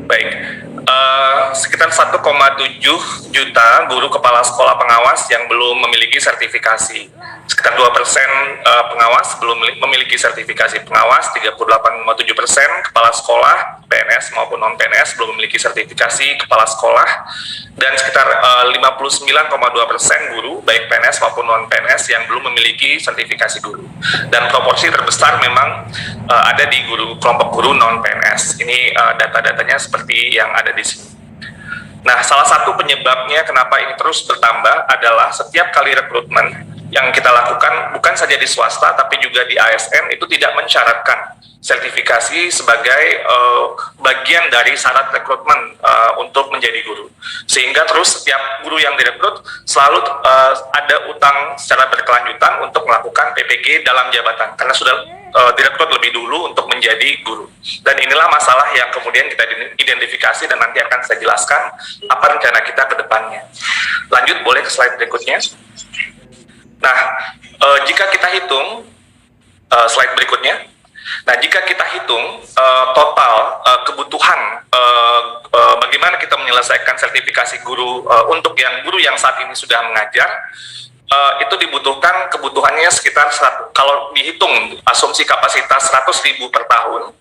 Baik, sekitar 1,7 juta guru kepala sekolah pengawas yang belum memiliki sertifikasi. Sekitar 2% pengawas belum memiliki sertifikasi pengawas, 38,7% kepala sekolah PNS maupun non-PNS belum memiliki sertifikasi kepala sekolah, dan sekitar 59,2% guru baik PNS maupun non-PNS yang belum memiliki sertifikasi guru. Dan proporsi terbesar memang ada di kelompok guru non-PNS. Ini data-datanya seperti yang ada di sini. Nah, salah satu penyebabnya kenapa ini terus bertambah adalah setiap kali rekrutmen yang kita lakukan bukan saja di swasta tapi juga di ASN itu tidak mensyaratkan sertifikasi sebagai bagian dari syarat rekrutmen untuk menjadi guru. Sehingga terus setiap guru yang direkrut selalu ada utang secara berkelanjutan untuk melakukan PPG dalam jabatan karena sudah direkrut lebih dulu untuk menjadi guru. Dan inilah masalah yang kemudian kita identifikasi dan nanti akan saya jelaskan apa rencana kita ke depannya. Lanjut, boleh ke slide berikutnya. Nah, jika kita hitung, slide berikutnya. Nah, jika kita hitung total kebutuhan bagaimana kita menyelesaikan sertifikasi guru untuk guru yang saat ini sudah mengajar, itu dibutuhkan kebutuhannya sekitar kalau dihitung asumsi kapasitas 100.000 per tahun,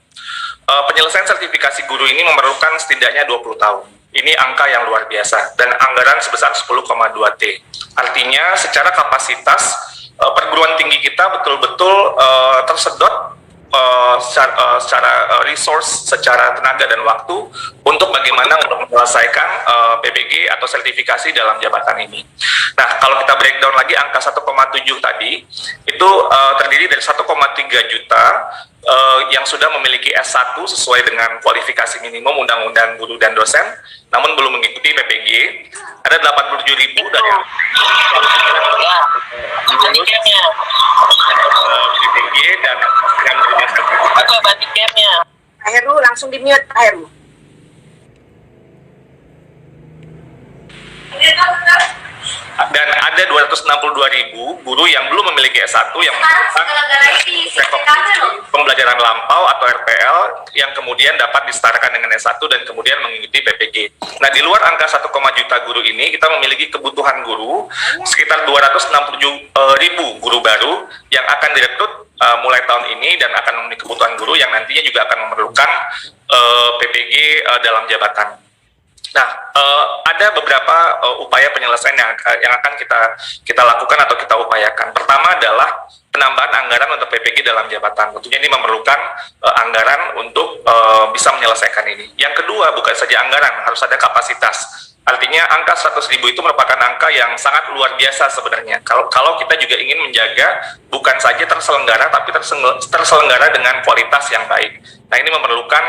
penyelesaian sertifikasi guru ini memerlukan setidaknya 20 tahun. Ini angka yang luar biasa dan anggaran sebesar 10,2 T. Artinya secara kapasitas perguruan tinggi kita betul-betul tersedot secara resource, secara tenaga dan waktu untuk bagaimana untuk menyelesaikan PPG atau sertifikasi dalam jabatan ini. Nah, kalau kita breakdown lagi angka 1,7 tadi, itu terdiri dari 1,3 juta yang sudah memiliki S1 sesuai dengan kualifikasi minimum Undang-Undang Guru dan Dosen, namun belum mengikuti PPG. Ada 87.000 dari PPG dan yang menerima sertifikasi. Pak Heru langsung di-mute, Pak Heru. Dan ada 262.000 guru yang belum memiliki S1 yang melakukan pembelajaran lampau atau RPL yang kemudian dapat disetarakan dengan S1 dan kemudian mengikuti PPG. Nah, di luar angka 1, juta guru ini, kita memiliki kebutuhan guru sekitar 267.000 guru baru yang akan direkrut mulai tahun ini dan akan memenuhi kebutuhan guru yang nantinya juga akan memerlukan PPG dalam jabatan. Nah, ada beberapa upaya penyelesaian yang akan kita lakukan atau kita upayakan. Pertama adalah penambahan anggaran untuk PPG dalam jabatan. Tentunya ini memerlukan anggaran untuk bisa menyelesaikan ini. Yang kedua, bukan saja anggaran, harus ada kapasitas. Artinya angka 100.000 itu merupakan angka yang sangat luar biasa sebenarnya. Kalau kita juga ingin menjaga bukan saja terselenggara, tapi terselenggara dengan kualitas yang baik. Nah, ini memerlukan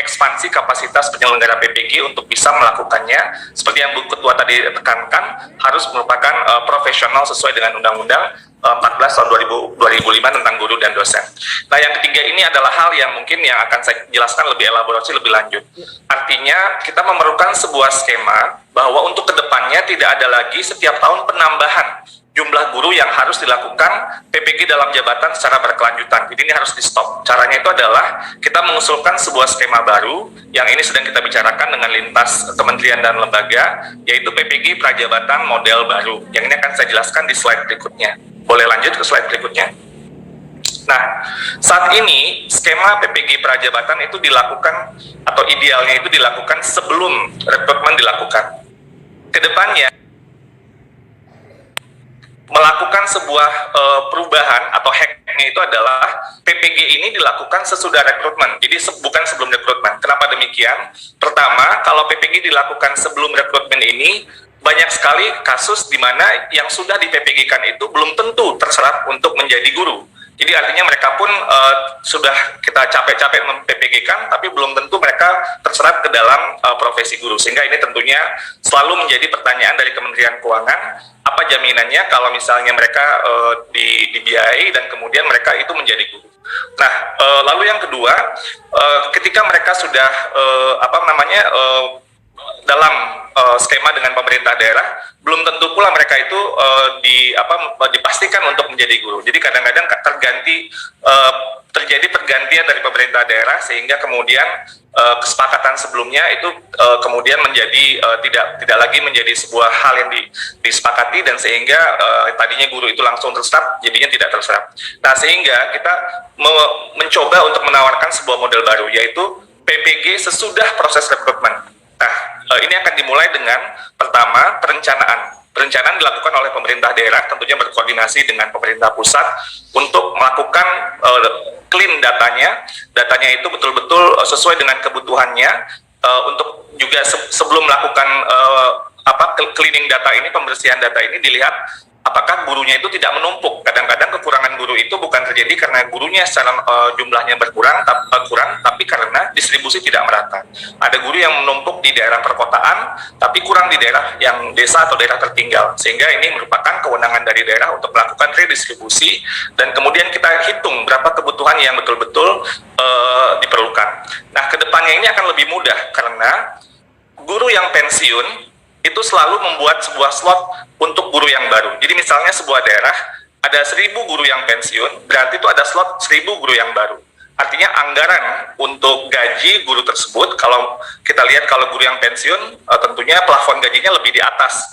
ekspansi kapasitas penyelenggara PPG untuk bisa melakukannya. Seperti yang Bu Ketua tadi tekankan, harus merupakan profesional sesuai dengan Undang-Undang 14 tahun 2005 tentang guru dan dosen. Nah, yang ketiga ini adalah hal yang mungkin yang akan saya jelaskan lebih elaborasi, lebih lanjut. Artinya, kita memerlukan sebuah skema bahwa untuk kedepannya tidak ada lagi setiap tahun penambahan jumlah guru yang harus dilakukan PPG dalam jabatan secara berkelanjutan. Jadi ini harus di-stop. Caranya itu adalah kita mengusulkan sebuah skema baru yang ini sedang kita bicarakan dengan lintas kementerian dan lembaga, yaitu PPG Prajabatan model baru. Yang ini akan saya jelaskan di slide berikutnya. Boleh lanjut ke slide berikutnya. Nah, saat ini skema PPG Prajabatan itu dilakukan atau idealnya itu dilakukan sebelum rekrutmen dilakukan. Kedepannya melakukan sebuah perubahan atau hacknya itu adalah PPG ini dilakukan sesudah rekrutmen, jadi bukan sebelum rekrutmen. Kenapa demikian? Pertama, kalau PPG dilakukan sebelum rekrutmen ini, banyak sekali kasus di mana yang sudah di PPG-kan itu belum tentu terserap untuk menjadi guru. Jadi artinya mereka pun sudah kita capek-capek mem-PPG-kan, tapi belum tentu mereka terserap ke dalam profesi guru. Sehingga ini tentunya selalu menjadi pertanyaan dari Kementerian Keuangan, apa jaminannya kalau misalnya mereka dibiayai dan kemudian mereka itu menjadi guru. Nah, lalu yang kedua, ketika mereka sudah dalam skema dengan pemerintah daerah, belum tentu pula mereka itu dipastikan untuk menjadi guru. Jadi kadang-kadang terjadi pergantian dari pemerintah daerah sehingga kemudian kesepakatan sebelumnya itu kemudian menjadi tidak lagi menjadi sebuah hal yang disepakati, dan sehingga tadinya guru itu langsung terserap jadinya tidak terserap. Nah, sehingga kita mencoba untuk menawarkan sebuah model baru, yaitu PPG sesudah proses rekrutmen. Nah, ini akan dimulai dengan pertama perencanaan. Perencanaan dilakukan oleh pemerintah daerah, tentunya berkoordinasi dengan pemerintah pusat untuk melakukan clean datanya. Datanya itu betul-betul sesuai dengan kebutuhannya, untuk juga sebelum melakukan cleaning data ini, pembersihan data ini, dilihat apakah gurunya itu tidak menumpuk. Kadang-kadang kekurangan guru itu bukan terjadi karena gurunya secara jumlahnya kurang, tapi karena distribusi tidak merata. Ada guru yang menumpuk di daerah perkotaan, tapi kurang di daerah yang desa atau daerah tertinggal. Sehingga ini merupakan kewenangan dari daerah untuk melakukan redistribusi, dan kemudian kita hitung berapa kebutuhan yang betul-betul diperlukan. Nah, kedepannya ini akan lebih mudah karena guru yang pensiun itu selalu membuat sebuah slot untuk guru yang baru. Jadi misalnya sebuah daerah ada 1.000 guru yang pensiun, berarti itu ada slot 1.000 guru yang baru. Artinya anggaran untuk gaji guru tersebut, kalau kita lihat kalau guru yang pensiun, tentunya plafon gajinya lebih di atas,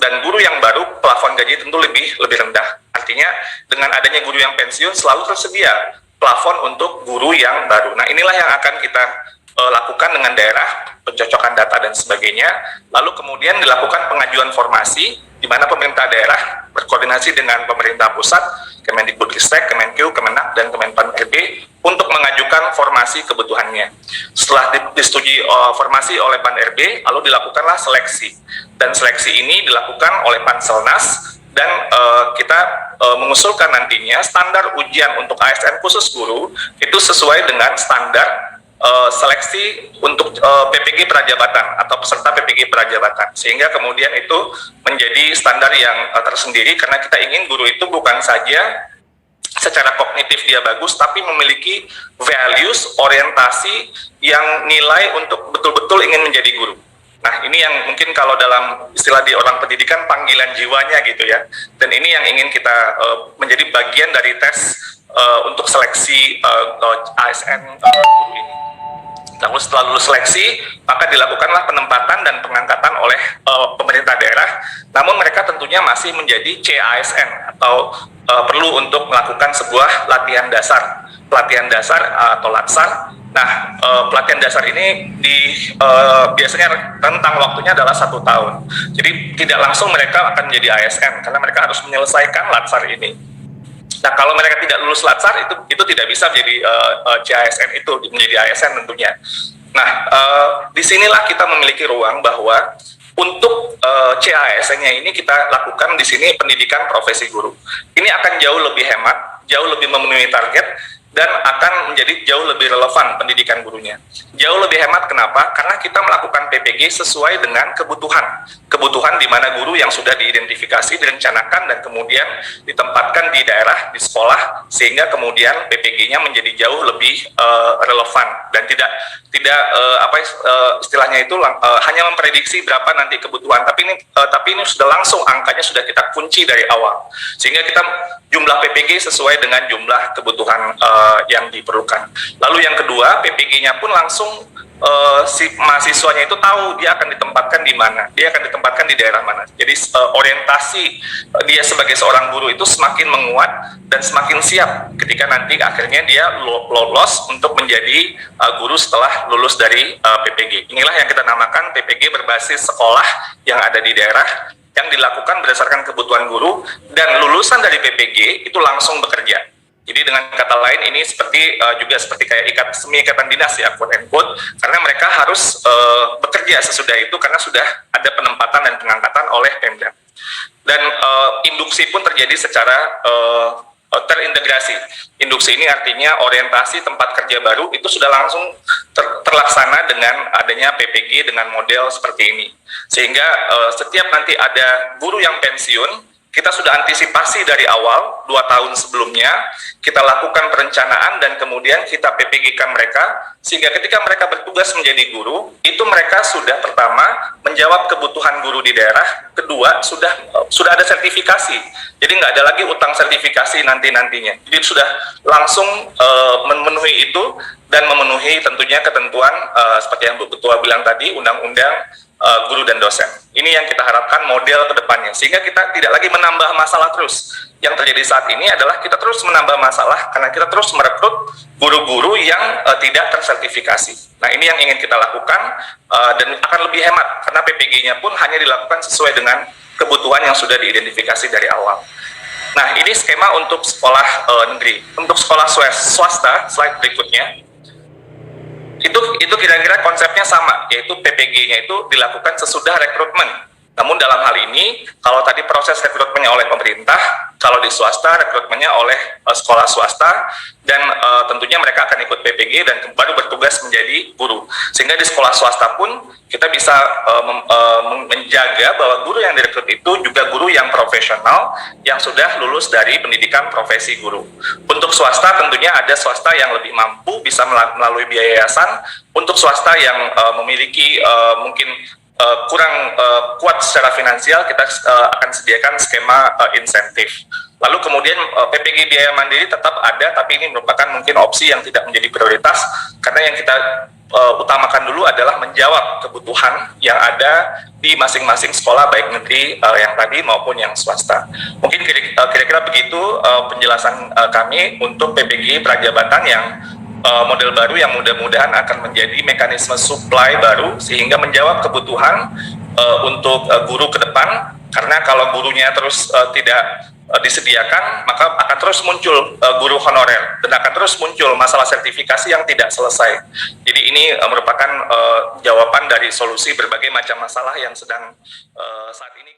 dan guru yang baru plafon gaji tentu lebih rendah. Artinya dengan adanya guru yang pensiun selalu tersedia plafon untuk guru yang baru. Nah, inilah yang akan kita lakukan dengan daerah, pencocokan data dan sebagainya. Lalu kemudian dilakukan pengajuan formasi, di mana pemerintah daerah berkoordinasi dengan pemerintah pusat, Kemendikbudristek, Kemenkeu, Kemenak, dan Kemenpan RB untuk mengajukan formasi kebutuhannya. Setelah disetujui formasi oleh Pan RB, lalu dilakukanlah seleksi. Dan seleksi ini dilakukan oleh Panselnas, dan kita mengusulkan nantinya standar ujian untuk ASN khusus guru itu sesuai dengan standar seleksi untuk PPG prajabatan atau peserta PPG prajabatan, sehingga kemudian itu menjadi standar yang tersendiri, karena kita ingin guru itu bukan saja secara kognitif dia bagus, tapi memiliki values, orientasi yang nilai untuk betul-betul ingin menjadi guru. Nah, ini yang mungkin kalau dalam istilah di orang pendidikan panggilan jiwanya gitu ya, dan ini yang ingin kita menjadi bagian dari tes untuk seleksi ASN guru ini. Lalu setelah lulus seleksi, maka dilakukanlah penempatan dan pengangkatan oleh pemerintah daerah. Namun mereka tentunya masih menjadi CASN atau perlu untuk melakukan sebuah latihan dasar atau latsar. Nah, pelatihan dasar ini biasanya rentang waktunya adalah 1 tahun. Jadi tidak langsung mereka akan menjadi ASN karena mereka harus menyelesaikan latsar ini. Nah, kalau mereka tidak lulus latsar itu tidak bisa menjadi CASN, itu menjadi ASN tentunya. Nah, disinilah kita memiliki ruang bahwa untuk CASN-nya ini kita lakukan di sini pendidikan profesi guru. Ini akan jauh lebih hemat, jauh lebih memenuhi target, dan akan menjadi jauh lebih relevan pendidikan gurunya. Jauh lebih hemat, kenapa? Karena kita melakukan PPG sesuai dengan kebutuhan di mana guru yang sudah diidentifikasi, direncanakan, dan kemudian ditempatkan di daerah, di sekolah, sehingga kemudian PPG-nya menjadi jauh lebih relevan dan tidak istilahnya itu hanya memprediksi berapa nanti kebutuhan, tapi ini sudah langsung angkanya sudah kita kunci dari awal, sehingga kita jumlah PPG sesuai dengan jumlah kebutuhan yang diperlukan. Lalu yang kedua, PPG-nya pun langsung si mahasiswanya itu tahu dia akan ditempatkan di mana, dia akan ditempatkan di daerah mana. Jadi orientasi dia sebagai seorang guru itu semakin menguat dan semakin siap ketika nanti akhirnya dia lolos untuk menjadi guru setelah lulus dari PPG. Inilah yang kita namakan PPG berbasis sekolah yang ada di daerah, yang dilakukan berdasarkan kebutuhan guru, dan lulusan dari PPG itu langsung bekerja. Jadi dengan kata lain ini juga seperti kayak semi ikatan dinas ya, quote and quote, karena mereka harus bekerja sesudah itu karena sudah ada penempatan dan pengangkatan oleh Pemda. Dan induksi pun terjadi secara terintegrasi. Induksi ini artinya orientasi tempat kerja baru itu sudah langsung terlaksana dengan adanya PPG dengan model seperti ini. Sehingga setiap nanti ada guru yang pensiun, kita sudah antisipasi dari awal 2 tahun sebelumnya, kita lakukan perencanaan dan kemudian kita PPG-kan mereka, sehingga ketika mereka bertugas menjadi guru, itu mereka sudah pertama menjawab kebutuhan guru di daerah, kedua sudah ada sertifikasi, jadi nggak ada lagi utang sertifikasi nantinya. Jadi sudah langsung memenuhi itu dan memenuhi tentunya ketentuan seperti yang Bu Ketua bilang tadi, undang-undang guru dan dosen. Ini yang kita harapkan model ke depannya, sehingga kita tidak lagi menambah masalah terus. Yang terjadi saat ini adalah kita terus menambah masalah karena kita terus merekrut guru-guru yang tidak tersertifikasi. Nah, ini yang ingin kita lakukan dan akan lebih hemat karena PPG-nya pun hanya dilakukan sesuai dengan kebutuhan yang sudah diidentifikasi dari awal. Nah, ini skema untuk sekolah negeri. Untuk sekolah swasta, slide berikutnya, itu kira-kira konsepnya sama, yaitu PPG-nya itu dilakukan sesudah rekrutmen. Namun dalam hal ini, kalau tadi proses rekrutmennya oleh pemerintah, kalau di swasta rekrutmennya oleh sekolah swasta, dan tentunya mereka akan ikut PPG dan baru bertugas menjadi guru. Sehingga di sekolah swasta pun kita bisa menjaga bahwa guru yang direkrut itu juga guru yang profesional, yang sudah lulus dari pendidikan profesi guru. Untuk swasta tentunya ada swasta yang lebih mampu bisa melalui biaya yayasan. Untuk swasta yang memiliki mungkin kurang kuat secara finansial, kita akan sediakan skema insentif. Lalu kemudian PPG biaya mandiri tetap ada, tapi ini merupakan mungkin opsi yang tidak menjadi prioritas, karena yang kita utamakan dulu adalah menjawab kebutuhan yang ada di masing-masing sekolah, baik negeri yang tadi maupun yang swasta. Mungkin kira-kira begitu penjelasan kami untuk PPG prajabatan yang model baru yang mudah-mudahan akan menjadi mekanisme supply baru sehingga menjawab kebutuhan untuk guru ke depan, karena kalau gurunya terus tidak disediakan, maka akan terus muncul guru honorer dan akan terus muncul masalah sertifikasi yang tidak selesai. Jadi ini merupakan jawaban dari solusi berbagai macam masalah yang sedang saat ini